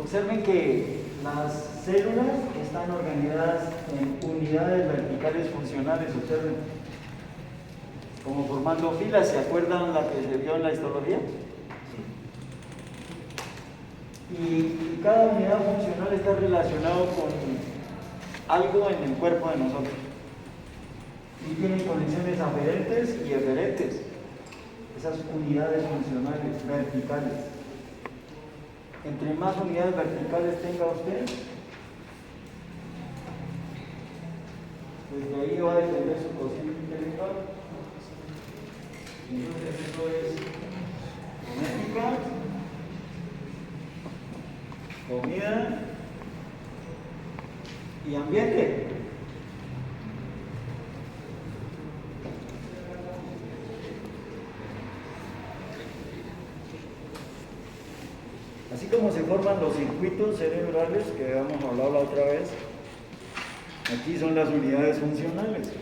Observen que las células están organizadas en unidades verticales funcionales, observen, como formando filas. ¿Se acuerdan la que se vio en la histología? Y cada unidad funcional está relacionado con algo en el cuerpo de nosotros. Y tienen conexiones aferentes y eferentes, esas unidades funcionales verticales. Entre más unidades verticales tenga usted, pues de ahí va a depender su cociente intelectual. Entonces esto es genética, comida y ambiente. Así como se forman los circuitos cerebrales que habíamos hablado la otra vez, aquí son las unidades funcionales.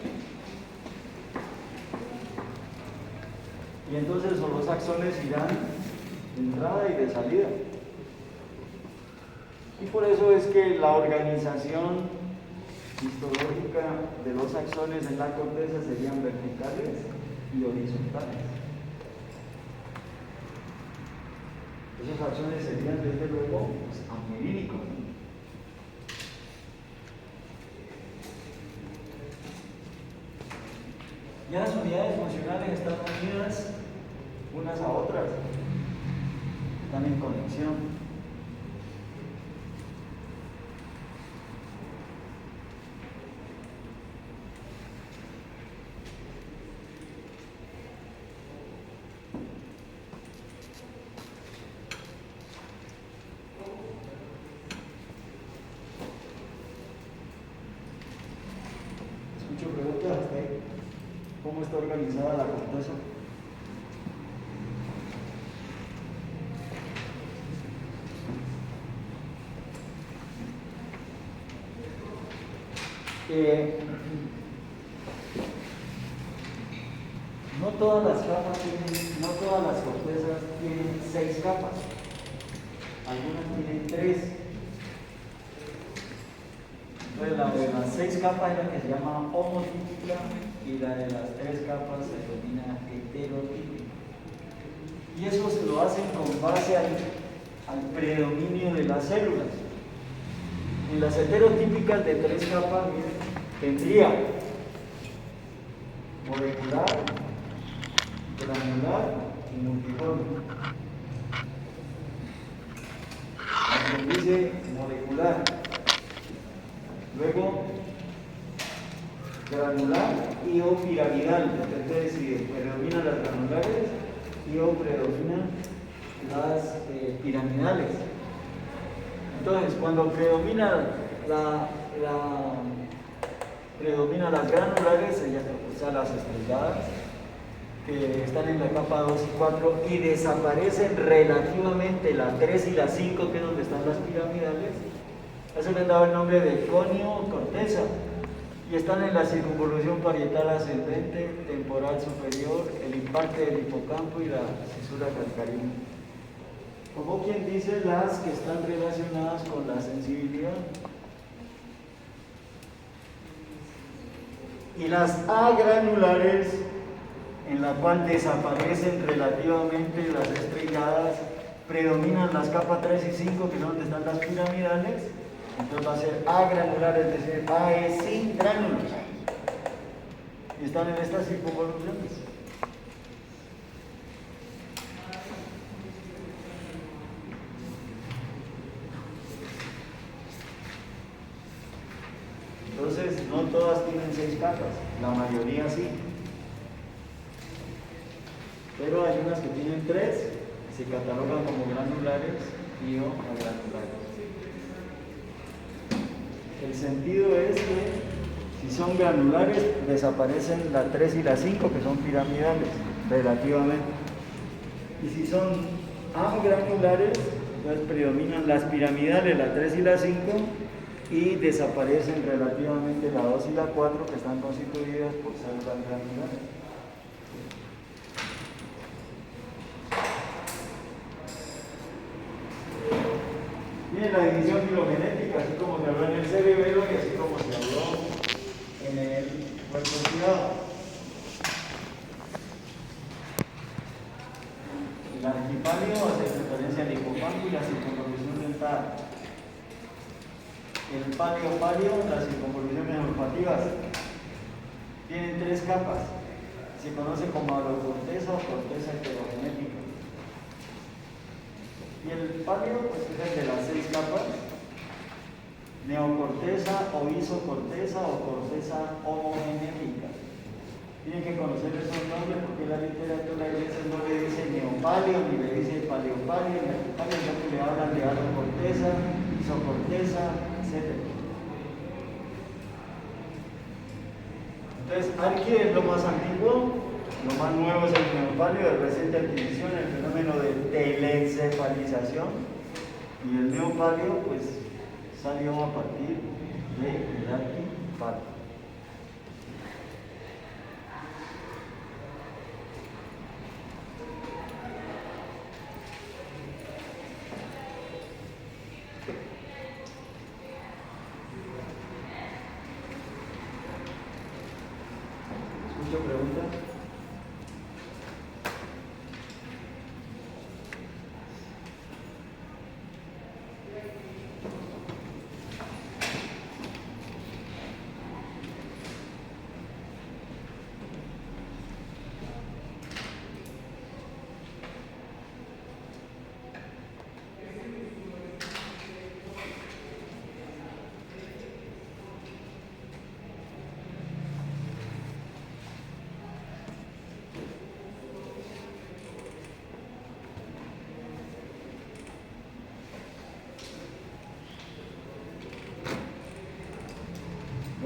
Y entonces los axones irán de entrada y de salida. Y por eso es que la organización histológica de los axones en la corteza serían verticales y horizontales. Esos axones serían desde luego pues, amilínicos. Ya las unidades funcionales están unidas unas a otras, están en conexión. Escucho preguntas hasta ahí. ¿Cómo está organizada la corteza? No todas las capas tienen, no todas las cortezas tienen 6 capas. Algunas tienen 3. Entonces la de las 6 capas es la que se llama homotípica y la de las 3 capas se denomina heterotípica. Y eso se lo hacen con base al predominio de las células. En las heterotípicas de 3 capas, miren, tendría molecular, granular y multiforme. Aquí dice molecular, luego granular y o piramidal. Entonces, si predominan las granulares y o predominan las piramidales. Entonces, cuando predominan las granulares, o sea, las estrelladas, que están en la capa 2 y 4, y desaparecen relativamente la 3 y la 5, que es donde están las piramidales, a eso le han dado el nombre de conio o corteza, y están en la circunvolución parietal ascendente, temporal superior, el impacto del hipocampo y la cisura calcarina. Como quien dice, las que están relacionadas con la sensibilidad. Y las agranulares, en la cual desaparecen relativamente las estrelladas, predominan las capas 3 y 5, que es donde están las piramidales, entonces va a ser agranular, es decir, AE sin gránulos. Y están en estas circunvoluciones. Entonces, no todas tienen 6 capas, la mayoría sí. Pero hay unas que tienen 3, se catalogan como granulares y o agranulares. El sentido es que si son granulares, desaparecen la 3 y la 5, que son piramidales, relativamente. Y si son agranulares, entonces predominan las piramidales, la 3 y la 5, y desaparecen relativamente la 2 y la 4, que están constituidas por células granulares. Miren la división filogenética, así como se habló en el cerebelo y así como se habló en el cuerpo estriado. El arquipalio hace referencia al hipocampo y la circunvolución dental. El palio, las circunvoluciones olfativas, tienen 3 capas. Se conoce como alocorteza o corteza heterogenética. Y el palio pues, es el de las 6 capas: neocorteza o isocorteza o corteza homogenética. Tienen que conocer esos nombres porque la literatura a veces no le dice neopalio ni le dice paleopalio ni arquipalio, sino que le hablan de alocorteza, isocorteza, etc. Entonces, Arqui es lo más antiguo. Lo más nuevo es el neopalio de reciente adquisición, el fenómeno de teleencefalización. Y el neopalio, pues, salió a partir del arquipalio. ¿Escucho preguntas?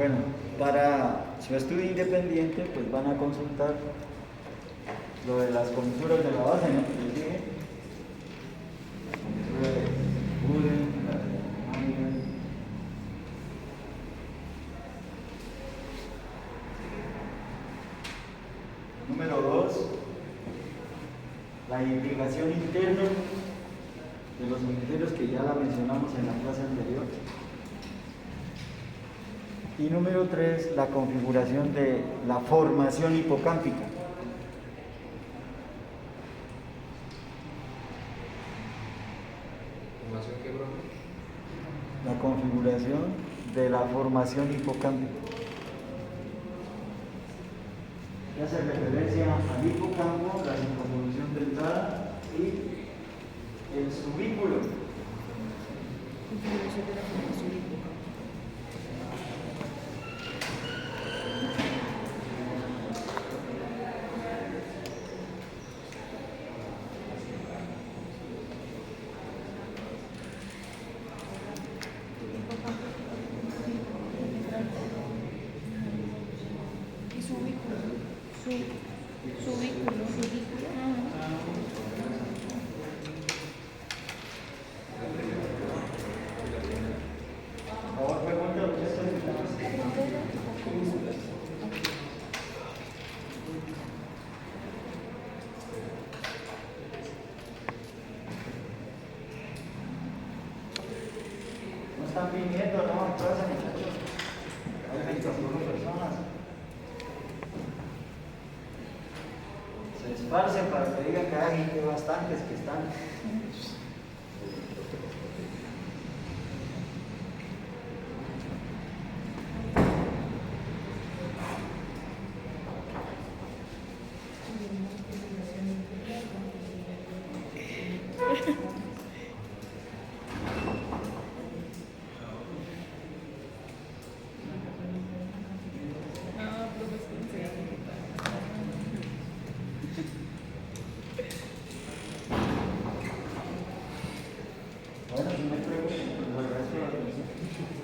Bueno, para su estudio independiente, pues van a consultar lo de las comisuras de la base, ¿no? Que les dije. La comisura de Buden, la de Mayer. Número 2, la irrigación interna de los cementerios, que ya la mencionamos en la clase anterior. Y número 3, la configuración de la formación hipocámpica. ¿Formación qué, profe? La configuración de la formación hipocámpica. Que hace referencia al hipocampo, la circunvolución dentada y el subículo. Configuración de la formación hipocampo. Y subículo. Subículo. Por favor, pregunta lo que no están viniendo, ¿no? En clase, muchachos. Hay 21 personas. Se esparcen para que digan que hay gente bastantes que están. Bueno, si no hay preguntas, pues agradezco la atención.